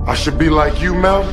I should be like you, Mel.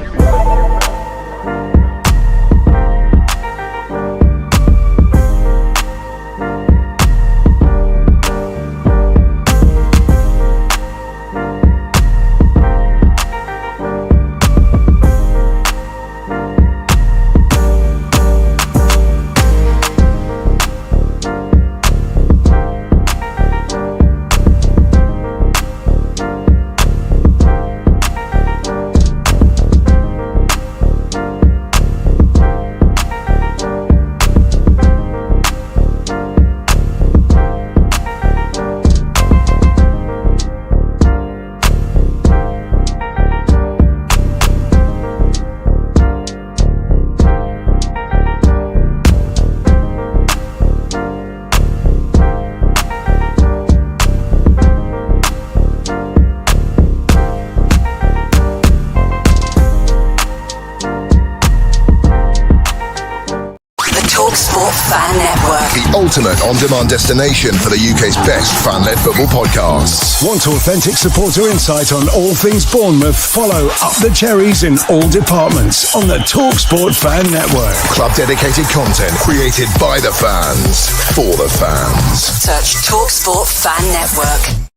Ultimate on-demand destination for the UK's best fan-led football podcasts. Want authentic supporter insight on all things Bournemouth? Follow Up the Cherries in all departments on the TalkSport Fan Network. Club-dedicated content created by the fans, for the fans. Search TalkSport Fan Network.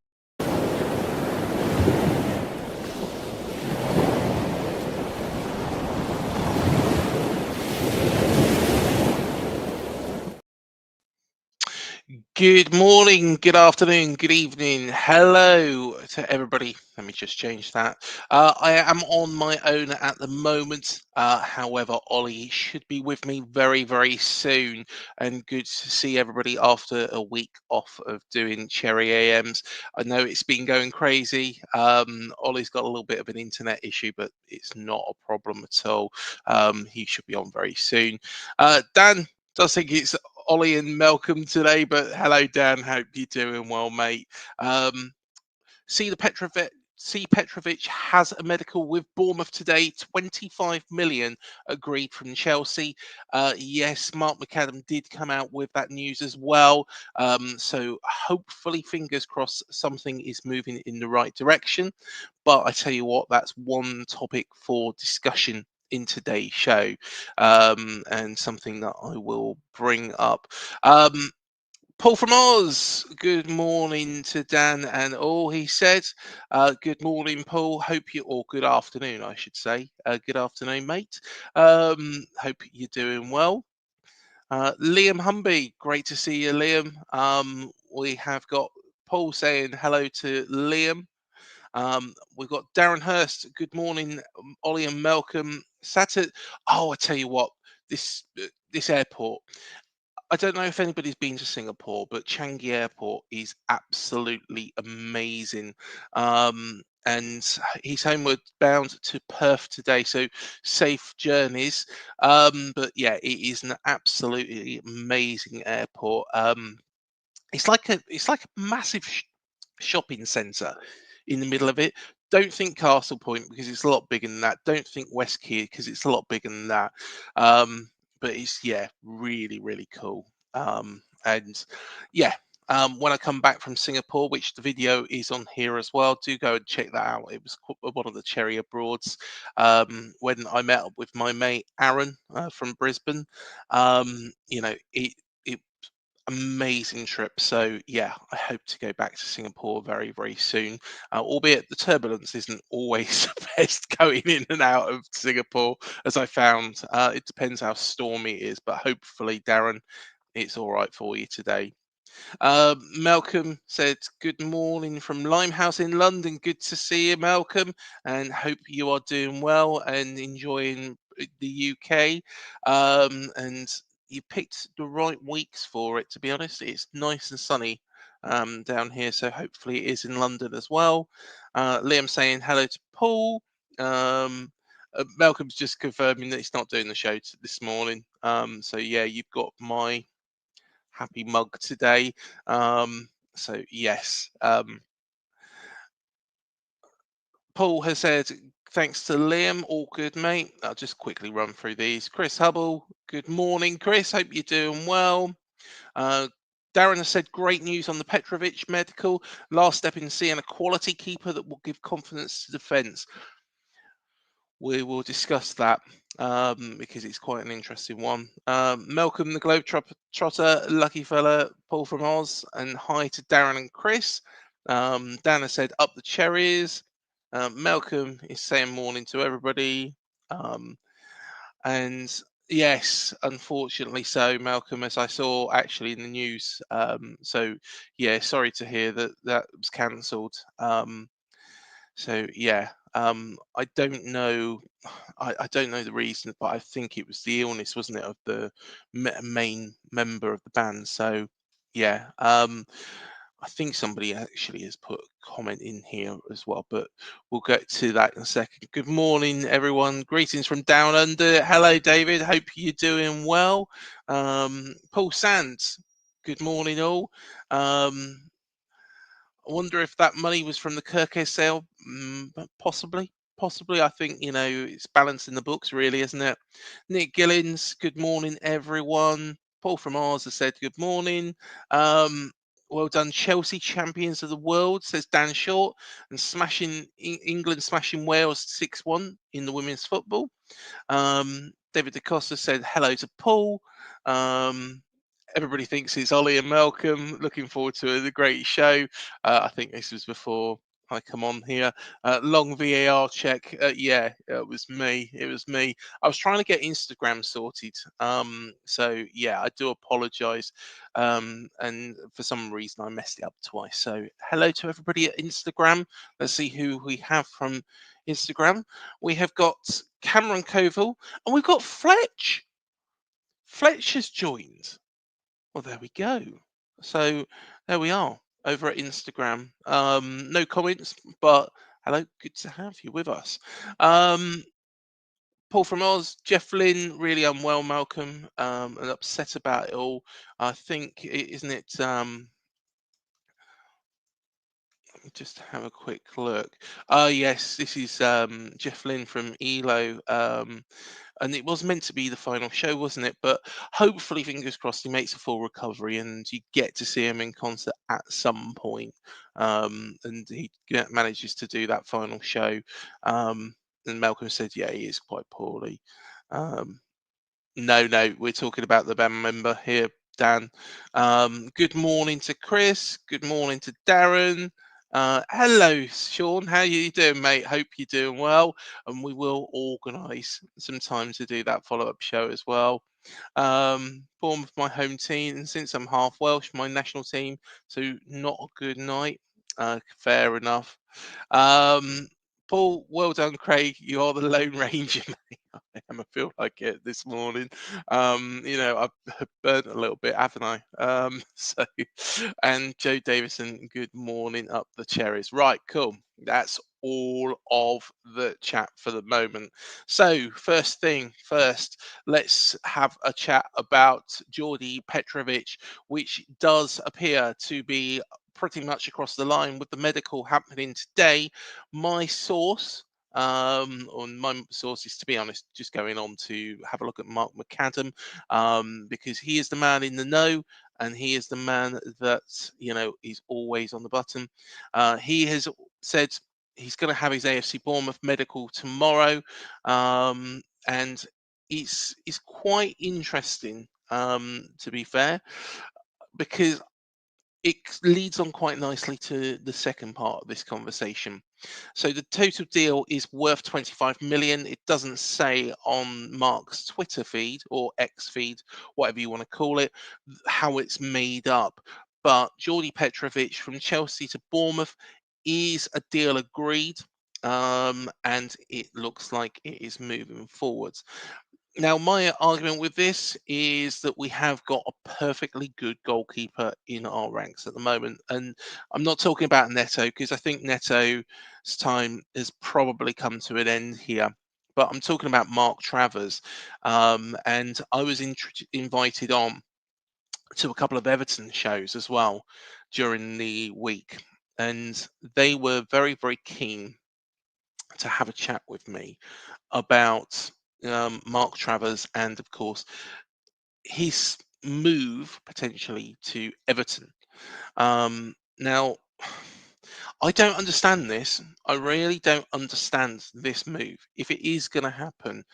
Good morning, good afternoon, good evening. Hello to everybody. Let me just change that. I am on my own at the moment. However, Ollie should be with me very, very soon. And good to see everybody after a week off of doing Cherry AMs. I know it's been going crazy. Ollie's got a little bit of an internet issue, but it's not a problem at all. He should be on very soon. Dan does think it's Ollie and Malcolm today, but hello Dan, hope you're doing well, mate. Petrovic has a medical with Bournemouth today. 25 million agreed from Chelsea. Yes, Mark McAdam did come out with that news as well. So hopefully, fingers crossed, something is moving in the right direction. But I tell you what, that's one topic for discussion in today's show, and something that I will bring up. Paul from Oz, good morning to Dan and all. He said, good morning, Paul. Hope you, or good afternoon, I should say. Good afternoon, mate. Hope you're doing well. Liam Humby, great to see you, Liam. We have got Paul saying hello to Liam. We've got Darren Hurst. Good morning, Ollie and Malcolm. Saturday. Oh, I tell you what, this airport. I don't know if anybody's been to Singapore, but Changi Airport is absolutely amazing. And he's homeward bound to Perth today, so safe journeys. But yeah, it is an absolutely amazing airport. It's like a massive shopping centre in the middle of it. Don't think Castle Point because it's a lot bigger than that. Don't think West Keir because it's a lot bigger than that. But it's really, really cool. And yeah, when I come back from Singapore, which the video is on here as well, do go and check that out. It was one of the Cherry Abroads when I met up with my mate Aaron from Brisbane. It amazing trip. So yeah, I hope to go back to Singapore very, very soon. Albeit the turbulence isn't always the best going in and out of Singapore, as I found. It depends how stormy it is, but hopefully, Darren, it's all right for you today. Malcolm said, good morning from Limehouse in London. Good to see you, Malcolm, and hope you are doing well and enjoying the UK. And you picked the right weeks for it, to be honest. It's nice and sunny down here, so hopefully it is in London as well. Liam saying hello to Paul. Malcolm's just confirming that he's not doing the show this morning. So yeah, you've got my happy mug today. So yes. Paul has said, thanks to Liam, all good, mate. I'll just quickly run through these. Chris Hubble, good morning, Chris. Hope you're doing well. Darren has said, great news on the Petrovic medical. Last step in seeing a quality keeper that will give confidence to defence. we will discuss that because it's quite an interesting one. Malcolm the Globetrotter, lucky fella, Paul from Oz, and hi to Darren and Chris. Dana said up the cherries. Malcolm is saying morning to everybody. And yes, unfortunately so, Malcolm, as I saw actually in the news. So yeah, sorry to hear that that was cancelled. So yeah, I don't know. I don't know the reason, but I think it was the illness, wasn't it, of the main member of the band. So yeah, I think somebody actually has put a comment in here as well, but we'll get to that in a second. Good morning, everyone. Greetings from down under. Hello, David. Hope you're doing well. Paul Sands. Good morning, all. I wonder if that money was from the Kirke sale. Possibly. Possibly. I think, it's balanced in the books, really, isn't it? Nick Gillins, good morning, everyone. Paul from Ours has said good morning. Well done, Chelsea champions of the world, says Dan Short, and smashing England, smashing Wales 6-1 in the women's football. David DaCosta said hello to Paul. Everybody thinks it's Ollie and Malcolm. Looking forward to the great show. I think this was before I come on here. Long VAR check. Yeah, it was me. It was me. I was trying to get Instagram sorted. So yeah, I do apologise. And for some reason I messed it up twice. So hello to everybody at Instagram. Let's see who we have from Instagram. We have got Cameron Coville and we've got Fletch. Fletch has joined. Well, there we go. So there we are over at Instagram. No comments, but hello, good to have you with us. Paul from Oz, Jeff Lynn, really unwell, Malcolm, and upset about it all. I think, isn't it? Let me just have a quick look. Yes, this is Jeff Lynn from ELO. And it was meant to be the final show, wasn't it? But hopefully, fingers crossed, he makes a full recovery and you get to see him in concert at some point. And he manages to do that final show. And Malcolm said, yeah, he is quite poorly. No, we're talking about the band member here, Dan. Good morning to Chris. Good morning to Darren. Hello, Sean. How you doing, mate? Hope you're doing well. And we will organise some time to do that follow-up show as well. Bournemouth, my home team, and since I'm half Welsh, my national team. So not a good night. Fair enough. Paul, well done, Craig. You are the Lone Ranger, mate. I feel like it this morning. I've burnt a little bit, haven't I? And Joe Davison, good morning up the cherries. Right, cool. That's all of the chat for the moment. So, first thing first, let's have a chat about Geordie Petrovic, which does appear to be pretty much across the line with the medical happening today. My source, on my sources, to be honest, just going on to have a look at Mark McAdam, because he is the man in the know and he is the man that is always on the button. He has said he's going to have his AFC Bournemouth medical tomorrow, and it's quite interesting, to be fair, because it leads on quite nicely to the second part of this conversation. So the total deal is worth 25 million. It doesn't say on Mark's Twitter feed or X feed, whatever you want to call it, how it's made up. But Geordie Petrovic from Chelsea to Bournemouth is a deal agreed, and it looks like it is moving forwards. Now, my argument with this is that we have got a perfectly good goalkeeper in our ranks at the moment. And I'm not talking about Neto, because I think Neto's time has probably come to an end here. But I'm talking about Mark Travers. And I was invited on to a couple of Everton shows as well during the week. And they were very, very keen to have a chat with me about Mark Travers and, of course, his move potentially to Everton. Now, I don't understand this. I really don't understand this move. If it is going to happen,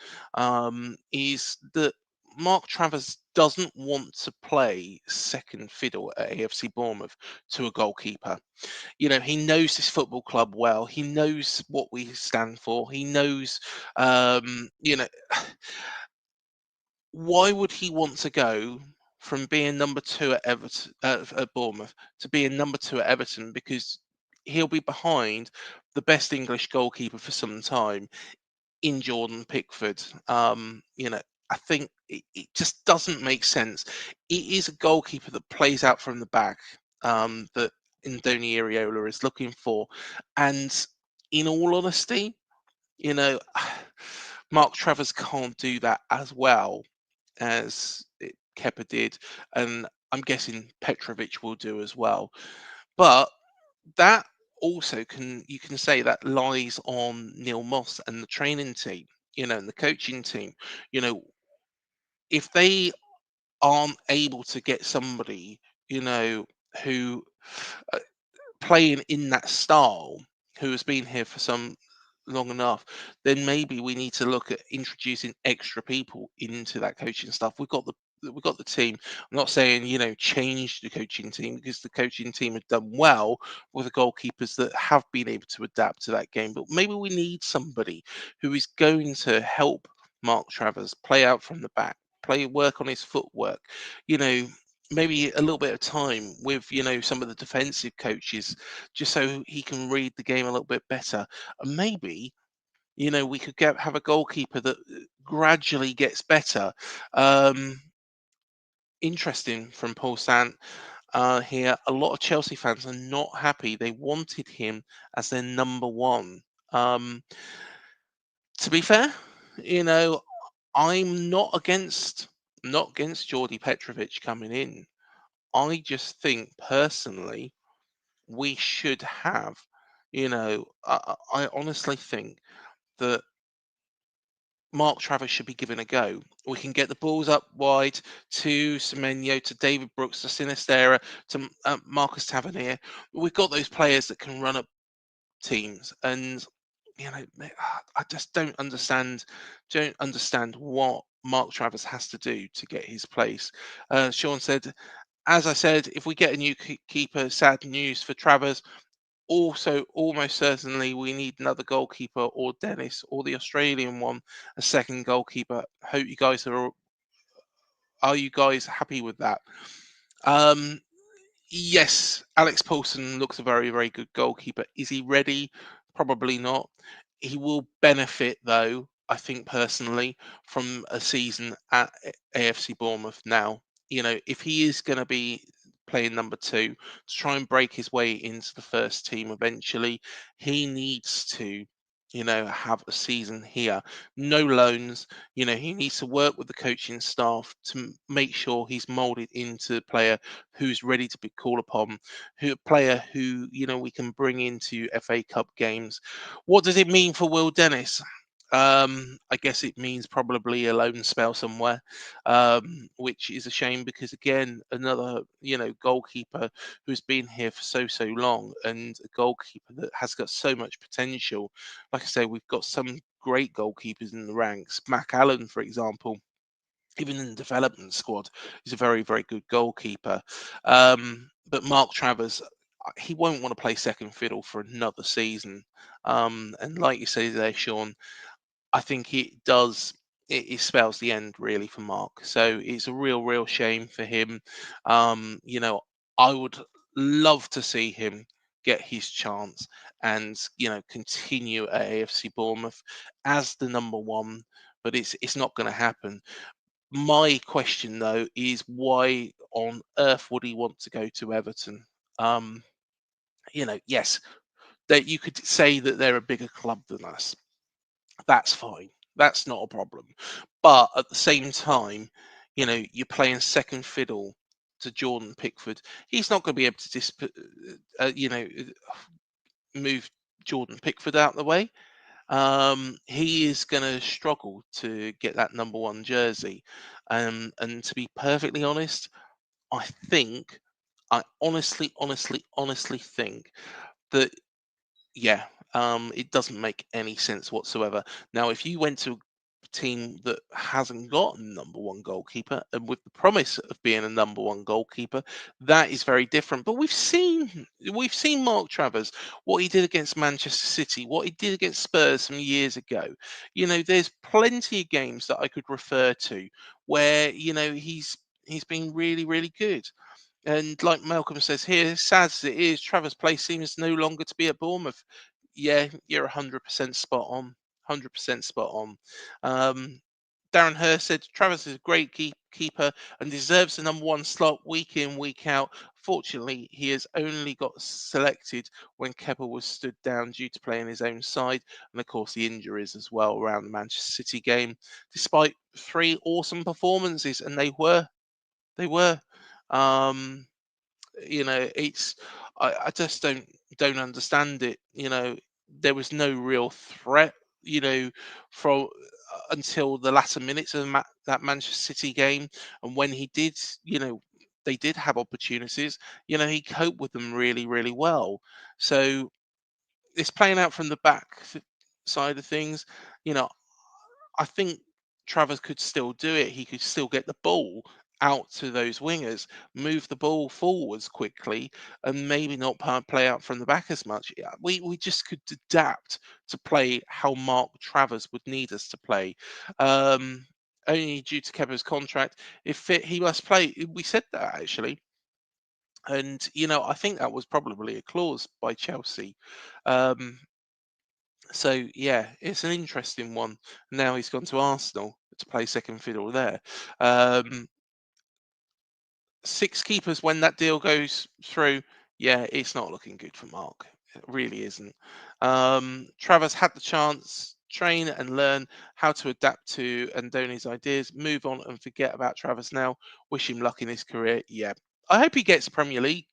is that Mark Travers doesn't want to play second fiddle at AFC Bournemouth to a goalkeeper. He knows this football club well. He knows what we stand for. He knows, um, you know, why would he want to go from being number two at Everton at Bournemouth to being number two at Everton because he'll be behind the best English goalkeeper for some time in Jordan Pickford. I think it just doesn't make sense. It is a goalkeeper that plays out from the back that Indoni Iriola is looking for, and in all honesty, you know, Mark Travers can't do that as well as Kepa did, and I'm guessing Petrovic will do as well. But that also you can say that lies on Neil Moss and the training team, and the coaching team. You know, if they aren't able to get somebody, who uh, playing in that style, who has been here for some long enough, then maybe we need to look at introducing extra people into that coaching stuff. We've got the team. I'm not saying change the coaching team because the coaching team have done well with the goalkeepers that have been able to adapt to that game. But maybe we need somebody who is going to help Mark Travers play out from the back, work on his footwork. You know, maybe a little bit of time with some of the defensive coaches just so he can read the game a little bit better, and maybe we could have a goalkeeper that gradually gets better. um Interesting from Paul Sant here. A lot of Chelsea fans are not happy. They wanted him as their number one. um to be fair, you know I'm not against Jordi Petrovic coming in. I just think personally we should have, I honestly think that Mark Travers should be given a go. We can get the balls up wide to Semenyo, to David Brooks, to Sinistera, to Marcus Tavernier. We've got those players that can run up teams, and I just don't understand what Mark Travers has to do to get his place. Sean said, as I said, if we get a new keeper, sad news for Travers. Also, almost certainly, we need another goalkeeper or Dennis or the Australian one, a second goalkeeper. Hope you guys are you guys happy with that? Um, yes, Alex Paulson looks a very, very good goalkeeper. Is he ready? Probably not. He will benefit, though, I think personally, from a season at AFC Bournemouth now. If he is going to be playing number two to try and break his way into the first team eventually, he needs to. Have a season here. No loans. He needs to work with the coaching staff to make sure he's molded into a player who's ready to be called upon, who player who we can bring into FA Cup games. What does it mean for Will Dennis? I guess it means probably a loan spell somewhere, which is a shame because again, another goalkeeper who's been here for so long, and a goalkeeper that has got so much potential. Like I say, we've got some great goalkeepers in the ranks. Mac Allen, for example, even in the development squad, he's a very, very good goalkeeper. But Mark Travers, he won't want to play second fiddle for another season. And like you say there, Sean, I think it does. It spells the end really for Mark. So it's a real, real shame for him. I would love to see him get his chance and continue at AFC Bournemouth as the number one. But it's not going to happen. My question though is why on earth would he want to go to Everton? Um, yes, that you could say that they're a bigger club than us. That's fine. That's not a problem. But at the same time, you're playing second fiddle to Jordan Pickford. He's not going to be able to move Jordan Pickford out of the way. He is going to struggle to get that number one jersey. And to be perfectly honest, I honestly think that Yeah, it doesn't make any sense whatsoever. Now, if you went to a team that hasn't got a number one goalkeeper and with the promise of being a number one goalkeeper, that is very different. But we've seen Mark Travers, what he did against Manchester City, what he did against Spurs some years ago. There's plenty of games that I could refer to where he's been really, really good. And like Malcolm says here, sad as it is, Travers Place seems no longer to be at Bournemouth. Yeah, you're 100% spot on. 100% spot on. Um, Darren Hurst said Travers is a great keeper and deserves the number one slot week in, week out. Fortunately, he has only got selected when Kepa was stood down due to playing his own side, and of course the injuries as well around the Manchester City game. Despite three awesome performances, and they were. Um, it's I just don't understand it. There was no real threat. You know, from until the latter minutes of that Manchester City game, and when he did, they did have opportunities. He coped with them really, really well. So it's playing out from the back side of things. You know, I think Travers could still do it. He could still get the ball out to those wingers, move the ball forwards quickly, and maybe not play out from the back as much. Yeah, we just could adapt to play how Mark Travers would need us to play. Only due to Kepa's contract, if fit, he must play. We said that actually. And I think that was probably a clause by Chelsea. Um, so yeah, it's an interesting one. Now he's gone to Arsenal to play second fiddle there. Um, Six keepers when that deal goes through. Yeah, it's not looking good for Mark. It really isn't. Travers had the chance, train and learn how to adapt to Andoni's ideas. Move on and forget about Travers now. Wish him luck in his career. Yeah, I hope he gets Premier League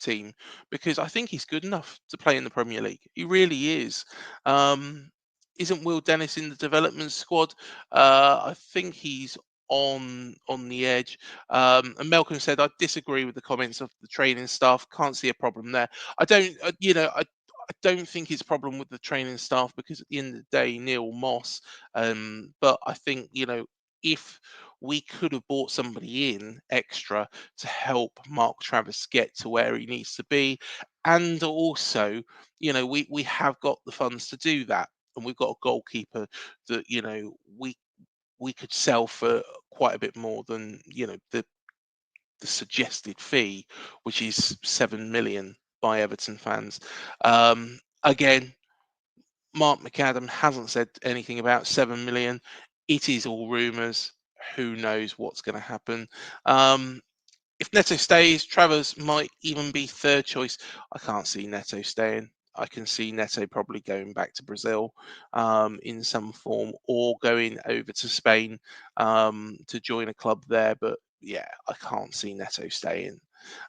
team because I think he's good enough to play in the Premier League. He really is. Um, isn't Will Dennis in the development squad? I think he's on the edge. And Malcolm said I disagree with the comments of the training staff. Can't see a problem there. I don't. I don't think it's a problem with the training staff because at the end of the day, Neil Moss. But I think if we could have brought somebody in extra to help Mark Travis get to where he needs to be. And also, we have got the funds to do that. And we've got a goalkeeper that, we could sell for quite a bit more than, the suggested fee, which is 7 million by Everton fans. Again, Mark McAdam hasn't said anything about 7 million. It is all rumours. Who knows what's going to happen? If Neto stays, Travers might even be third choice. I can't see Neto staying. I can see Neto probably going back to Brazil in some form or going over to Spain to join a club there. But yeah, I can't see Neto staying.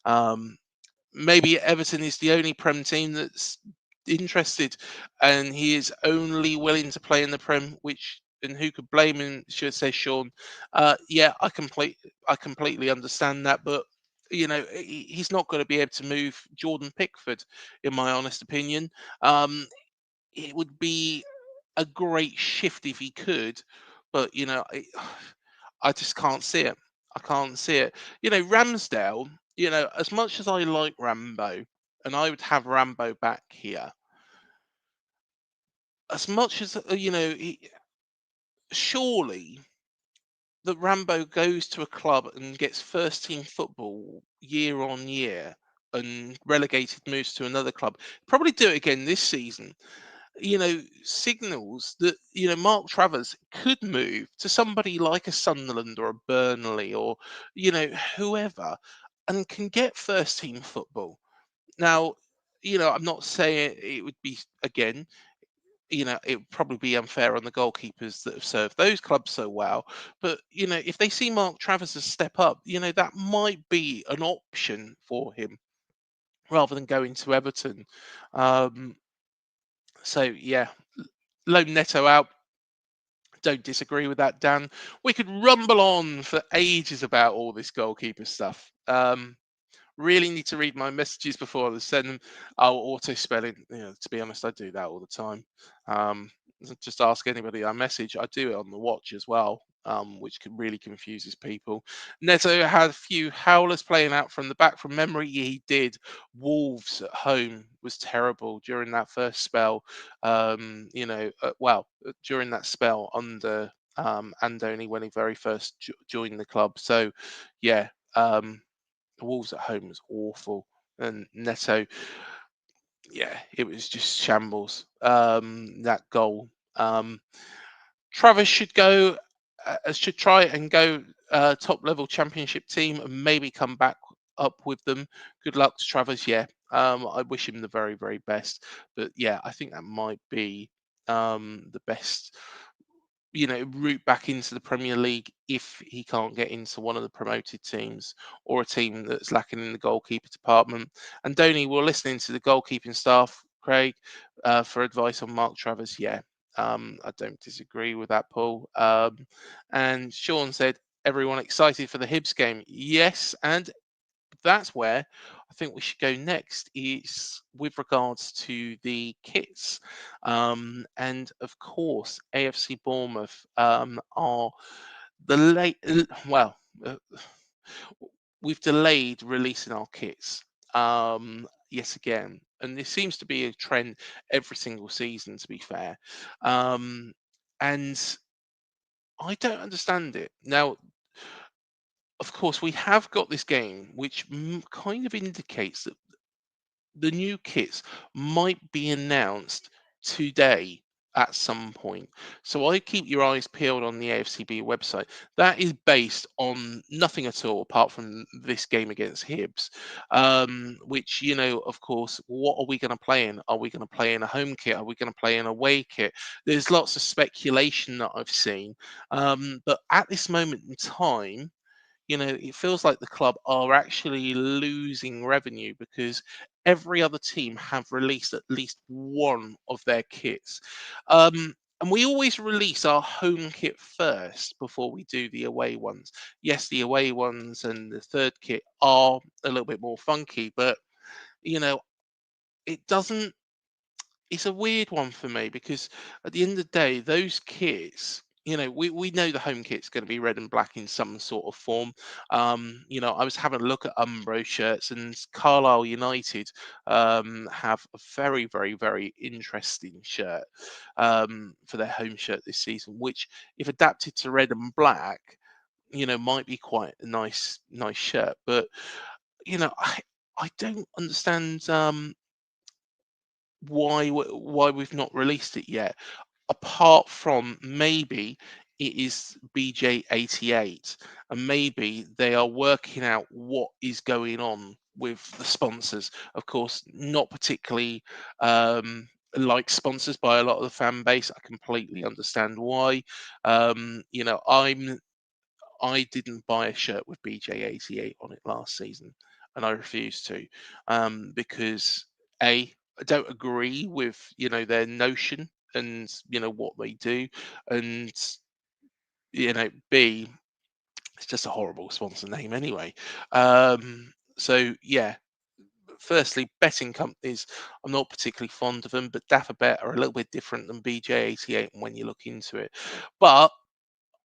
Um, Maybe Everton is the only Prem team that's interested, and he is only willing to play in the Prem. Which and who could blame him? Should say Sean. Yeah, I completely understand that, but he's not going to be able to move Jordan Pickford, in my honest opinion. It would be a great shift if he could, but I just can't see it. I can't see it. Ramsdale, as much as I like Rambo, and I would have Rambo back here, as much as, surely that Rambo goes to a club and gets first team football year on year and relegated moves to another club, probably do it again this season. Signals that Mark Travers could move to somebody like a Sunderland or a Burnley or whoever, and can get first team football. Now, I'm not saying it would be again. It would probably be unfair on the goalkeepers that have served those clubs so well. But if they see Mark Travers as step up, that might be an option for him rather than going to Everton. Um, so yeah, loan Neto out. Don't disagree with that, Dan. We could rumble on for ages about all this goalkeeper stuff. really need to read my messages before I send them. I'll auto spelling. To be honest, I do that all the time. Um, just ask anybody I message. I do it on the watch as well, which really confuses people. Neto had a few howlers playing out from the back from memory. He did. Wolves at home was terrible during that first spell. During that spell under Andoni when he very first joined the club. So, yeah, Wolves at home was awful, and Neto, yeah, it was just shambles. That goal. Travers should try and go top level championship team and maybe come back up with them. Good luck to Travers. Yeah, I wish him the very very best. But yeah, I think that might be the best route back into the Premier League if he can't get into one of the promoted teams or a team that's lacking in the goalkeeper department. And Donny, we're listening to the goalkeeping staff, Craig, for advice on Mark Travers. Yeah, I don't disagree with that, Paul. And Sean said, everyone excited for the Hibs game? Yes, and that's where I think we should go next is with regards to the kits. And of course, AFC Bournemouth are the late, well, uh, we've delayed releasing our kits yet again. And this seems to be a trend every single season, to be fair. And I don't understand it. Now, of course, we have got this game, which kind of indicates that the new kits might be announced today at some point. So I keep your eyes peeled on the AFCB website. That is based on nothing at all apart from this game against Hibs, which, of course, what are we going to play in? Are we going to play in a home kit? Are we going to play in a away kit? There's lots of speculation that I've seen. But at this moment in time, it feels like the club are actually losing revenue because every other team have released at least one of their kits. And we always release our home kit first before we do the away ones. Yes, the away ones and the third kit are a little bit more funky, but you know, it doesn't it's a weird one for me because at the end of the day, those kits, we know the home kit's going to be red and black in some sort of form. I was having a look at Umbro shirts, and Carlisle United have a very, very, very interesting shirt for their home shirt this season, which, if adapted to red and black, might be quite a nice shirt. But I don't understand. Why we've not released it yet, apart from maybe it is BJ88 and maybe they are working out what is going on with the sponsors. Of course, not particularly like sponsors by a lot of the fan base. I completely understand why. I didn't buy a shirt with BJ88 on it last season, and I refuse to, because I don't agree with their notion and what they do, and B, it's just a horrible sponsor name anyway. So yeah. Firstly, betting companies, I'm not particularly fond of them, but Dafabet are a little bit different than BJ88 when you look into it. But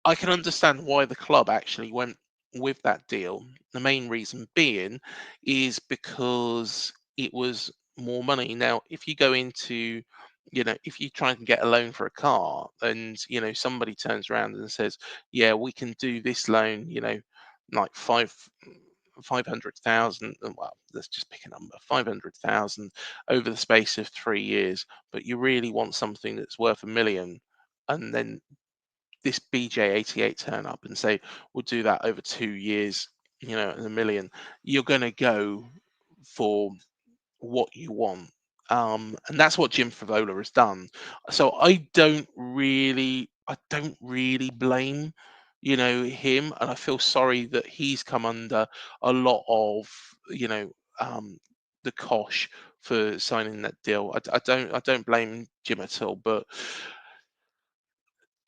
I can understand why the club actually went with that deal. The main reason being is because it was more money. Now, if you go into, if you try and get a loan for a car and, somebody turns around and says, yeah, we can do this loan, like 500,000, well, let's just pick a number, 500,000 over the space of 3 years, but you really want something that's worth 1 million, and then this BJ88 turn up and say, we'll do that over 2 years, and 1 million, you're going to go for what you want. And that's what Jim Favola has done. So I don't really blame, him. And I feel sorry that he's come under a lot of, um, the cosh for signing that deal. I don't blame Jim at all. But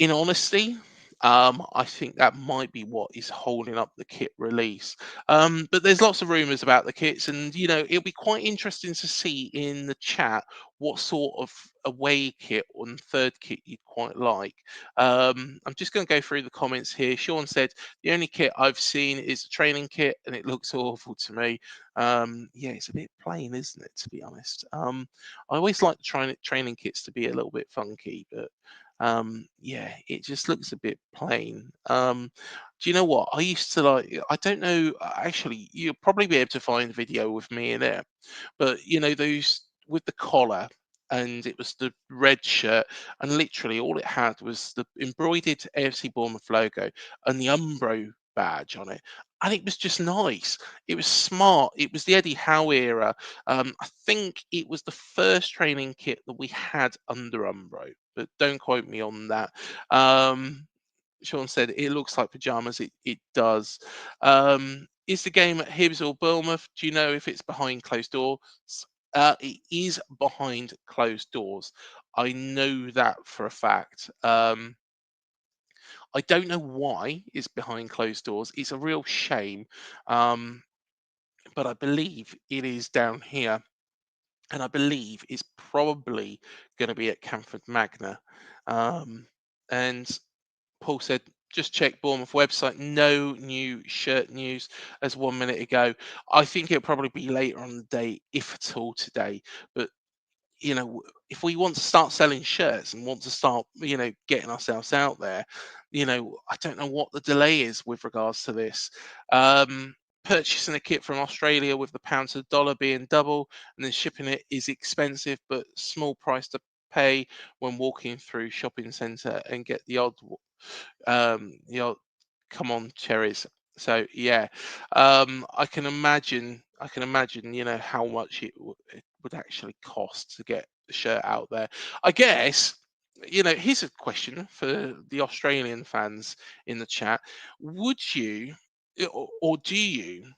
in honesty, I think that might be what is holding up the kit release. But there's lots of rumours about the kits, and it'll be quite interesting to see in the chat what sort of away kit and third kit you'd quite like. I'm just going to go through the comments here. Sean said the only kit I've seen is a training kit, and it looks awful to me. Yeah, it's a bit plain, isn't it? To be honest, I always like the training kits to be a little bit funky, but yeah, it just looks a bit plain. Do you know what I used to like? I don't know, actually, you'll probably be able to find a video with me in it, but those with the collar, and it was the red shirt, and literally all it had was the embroidered AFC Bournemouth logo and the Umbro badge on it. And it was just nice. It was smart. It was the Eddie Howe era. I think it was the first training kit that we had under Umbro, but don't quote me on that. Um, Sean said it looks like pajamas. It does. Is the game at Hibs or Bournemouth? Do you know if it's behind closed doors? It is behind closed doors. I know that for a fact. I don't know why it's behind closed doors. It's a real shame. Um, but I believe it is down here. And I believe it's probably going to be at Camford Magna. Um, and Paul said, just check Bournemouth website. No new shirt news as 1 minute ago. I think it'll probably be later on the day, if at all today. But if we want to start selling shirts and want to start, getting ourselves out there, I don't know what the delay is with regards to this. Purchasing a kit from Australia with the pound to dollar being double and then shipping it is expensive, but small price to pay when walking through shopping centre and get the odd come on cherries. So yeah, I can imagine, how much it would actually cost to get the shirt out there. I guess, here's a question for the Australian fans in the chat. Would you, or do you,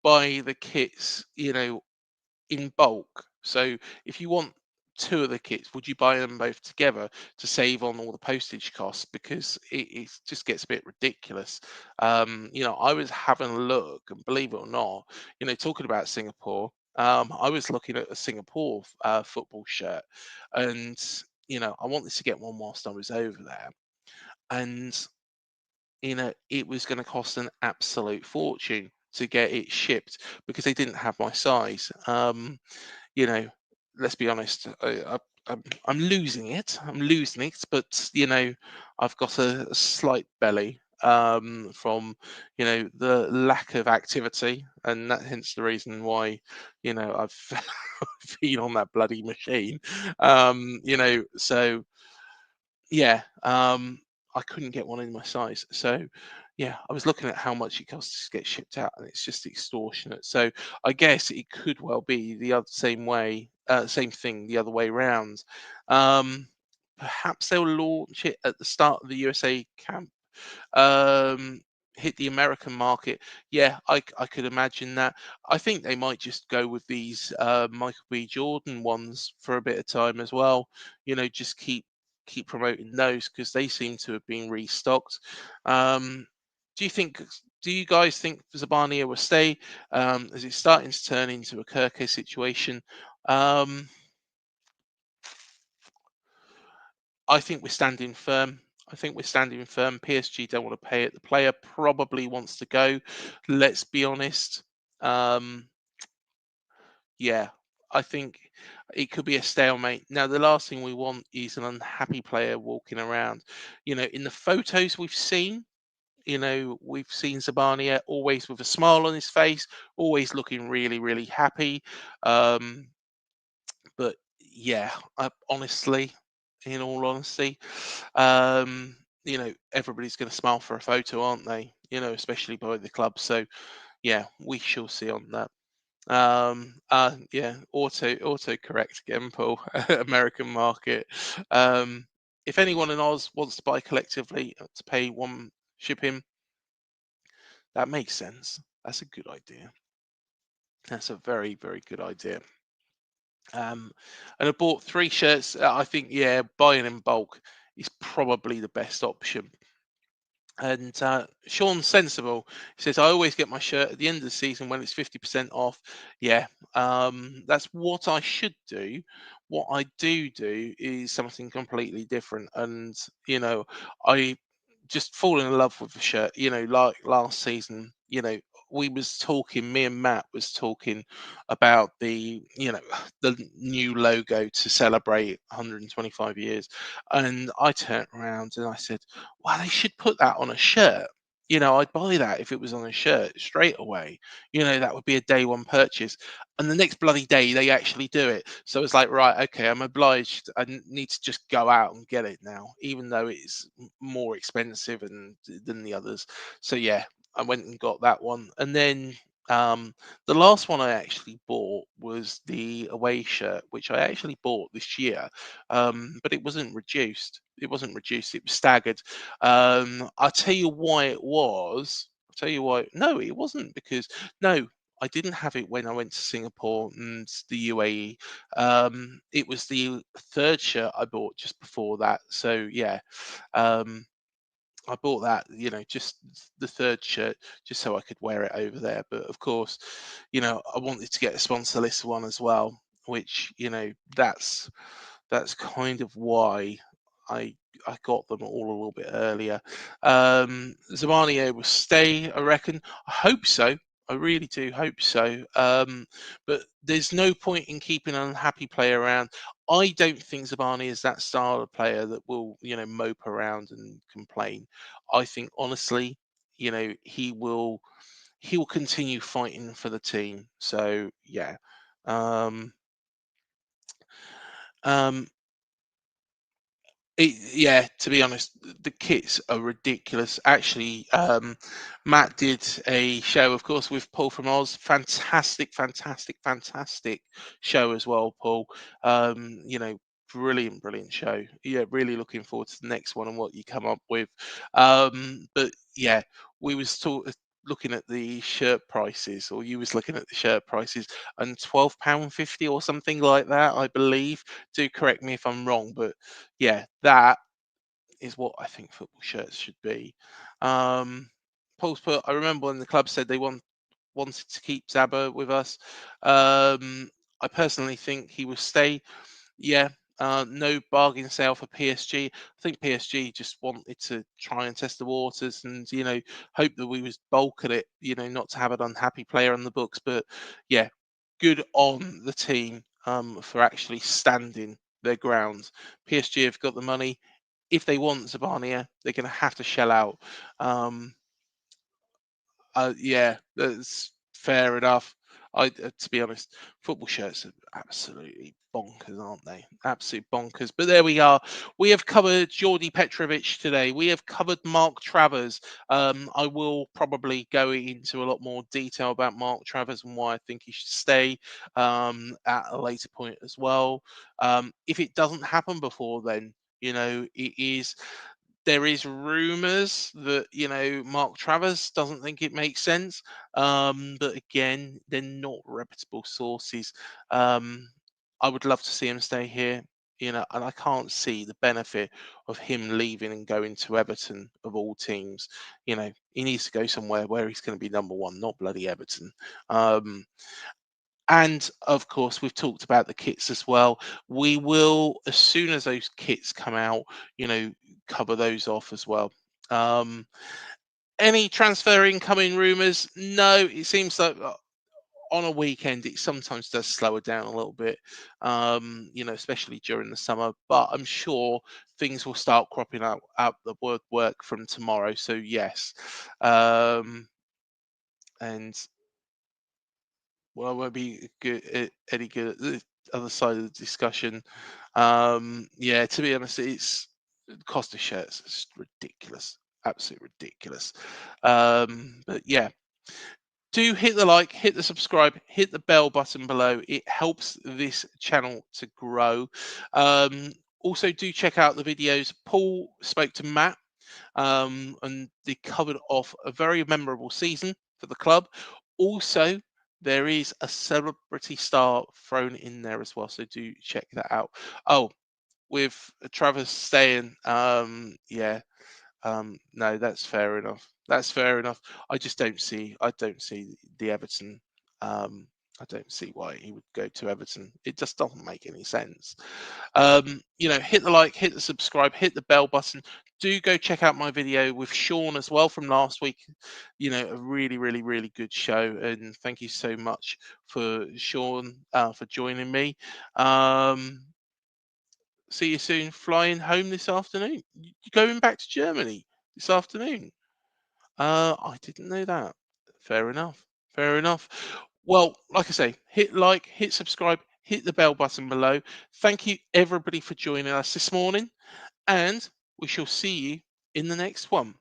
buy the kits, in bulk? So if you want two of the kits, would you buy them both together to save on all the postage costs? Because it just gets a bit ridiculous. I was having a look, and believe it or not, talking about Singapore, I was looking at a Singapore football shirt, and I wanted to get one whilst I was over there, and it was going to cost an absolute fortune to get it shipped because they didn't have my size. You know, let's be honest, I'm losing it. I'm losing it, but I've got a slight belly from the lack of activity, and that hence the reason why I've been on that bloody machine. So yeah, I couldn't get one in my size. So yeah, I was looking at how much it costs to get shipped out, and it's just extortionate. So I guess it could well be the other same way, same thing the other way round. Um, Perhaps they'll launch it at the start of the USA camp, um, hit the American market. Yeah, I could imagine that. I think they might just go with these Michael B. Jordan ones for a bit of time as well. Just keep promoting those because they seem to have been restocked. Um, do you think? Do you guys think Zabania will stay? Is it starting to turn into a Kirke situation? Um, I think we're standing firm. I think we're standing firm. PSG don't want to pay it. The player probably wants to go. Let's be honest. Um, yeah, I think it could be a stalemate. Now, the last thing we want is an unhappy player walking around. In the photos we've seen Zabania always with a smile on his face, always looking really, really happy. Um, but yeah, honestly, in all honesty, everybody's going to smile for a photo, aren't they? Especially by the club. So yeah, we shall see on that. Yeah, auto correct again, Paul. American market. Um, if anyone in Oz wants to buy collectively to pay one shipping, that makes sense. That's a good idea. That's a very, very good idea. And I bought 3 shirts. I think, yeah, buying in bulk is probably the best option. And Sean Sensible says, I always get my shirt at the end of the season when it's 50% off. Yeah, that's what I should do. What I do is something completely different. And, I just fall in love with the shirt, like last season, we was talking, me and Matt was talking about the new logo to celebrate 125 years. And I turned around and I said, wow, they should put that on a shirt. I'd buy that if it was on a shirt straight away. That would be a day one purchase. And the next bloody day, they actually do it. So it's like, right, okay, I'm obliged. Need to just go out and get it now, even though it's more expensive than the others. So yeah, I went and got that one. And then the last one I actually bought was the away shirt, which I actually bought this year, but it wasn't reduced. It wasn't reduced. It was staggered. I'll tell you why it was. I'll tell you why. No, it wasn't because no, I didn't have it when I went to Singapore and the UAE. It was the third shirt I bought just before that. So yeah, um, I bought that, just the third shirt, just so I could wear it over there. But of course, I wanted to get a sponsor list one as well, which that's kind of why I I got them all a little bit earlier. Zamania will stay, I reckon. I hope so. I really do hope so. But there's no point in keeping an unhappy player around. I don't think Zabani is that style of player that will, mope around and complain. I think honestly, he will continue fighting for the team. So yeah. Um, um, yeah, to be honest, the kits are ridiculous. Actually, Matt did a show, of course, with Paul from Oz. Fantastic, fantastic, fantastic show as well, Paul. Brilliant, brilliant show. Yeah, really looking forward to the next one and what you come up with. But yeah, we was looking at the shirt prices, or you was looking at the shirt prices, and £12.50 or something like that, I believe. Do correct me if I'm wrong, but yeah, that is what I think football shirts should be. Um, Paul's put, I remember when the club said they wanted to keep Zaba with us. I personally think he will stay. Yeah, no bargain sale for PSG. I think PSG just wanted to try and test the waters and, hope that we was bulk at it, not to have an unhappy player on the books. But yeah, good on the team for actually standing their ground. PSG have got the money. If they want Zabania, they're going to have to shell out. Um, yeah, that's fair enough. To be honest, football shirts are absolutely bonkers, aren't they? Absolute bonkers. But there we are. We have covered Jordi Petrovic today. We have covered Mark Travers. I will probably go into a lot more detail about Mark Travers and why I think he should stay at a later point as well. If it doesn't happen before then, there is rumours that Mark Travers doesn't think it makes sense, but again, they're not reputable sources. Um, I would love to see him stay here, and I can't see the benefit of him leaving and going to Everton of all teams. He needs to go somewhere where he's going to be number one, not bloody Everton. Um, and of course, we've talked about the kits as well. We will, as soon as those kits come out, cover those off as well. Um, any transfer incoming rumours? No, it seems like on a weekend it sometimes does slow it down a little bit, especially during the summer. But I'm sure things will start cropping out the work from tomorrow. So yes, and well, I won't be good any good at the other side of the discussion. Yeah, to be honest, it's the cost of shirts is ridiculous, absolutely ridiculous. But yeah, do hit the like, hit the subscribe, hit the bell button below. It helps this channel to grow. Also, do check out the videos. Paul spoke to Matt and they covered off a very memorable season for the club. Also, there is a celebrity star thrown in there as well, so do check that out. Oh, with Travers staying, no, that's fair enough. That's fair enough. I don't see the Everton. I don't see why he would go to Everton. It just doesn't make any sense. Hit the like, hit the subscribe, hit the bell button. Do go check out my video with Sean as well from last week. A really, really, really good show. And thank you so much for Sean for joining me. See you soon. Flying home this afternoon. You going back to Germany this afternoon? I didn't know that. Fair enough. Fair enough. Well, like I say, hit like, hit subscribe, hit the bell button below. Thank you everybody for joining us this morning, and we shall see you in the next one.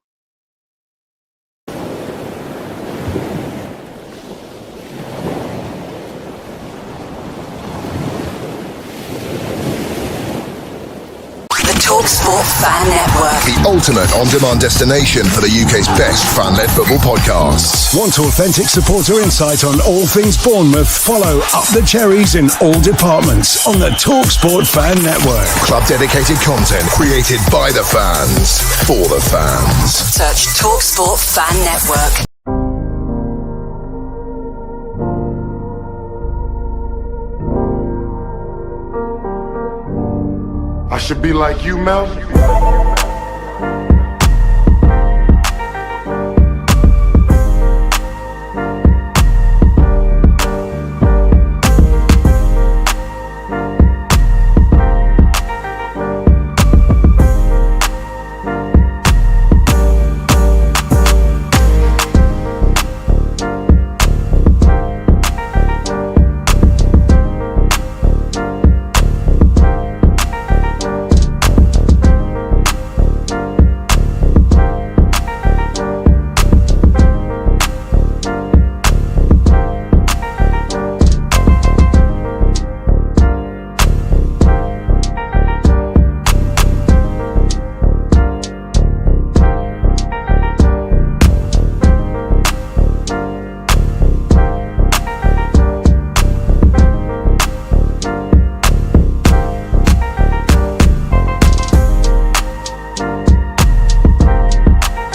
TalkSport Fan Network. The ultimate on-demand destination for the UK's best fan-led football podcasts. Want authentic supporter insight on all things Bournemouth? Follow Up the Cherries in all departments on the TalkSport Fan Network. Club-dedicated content created by the fans, for the fans. Search TalkSport Fan Network. I should be like you, Mel.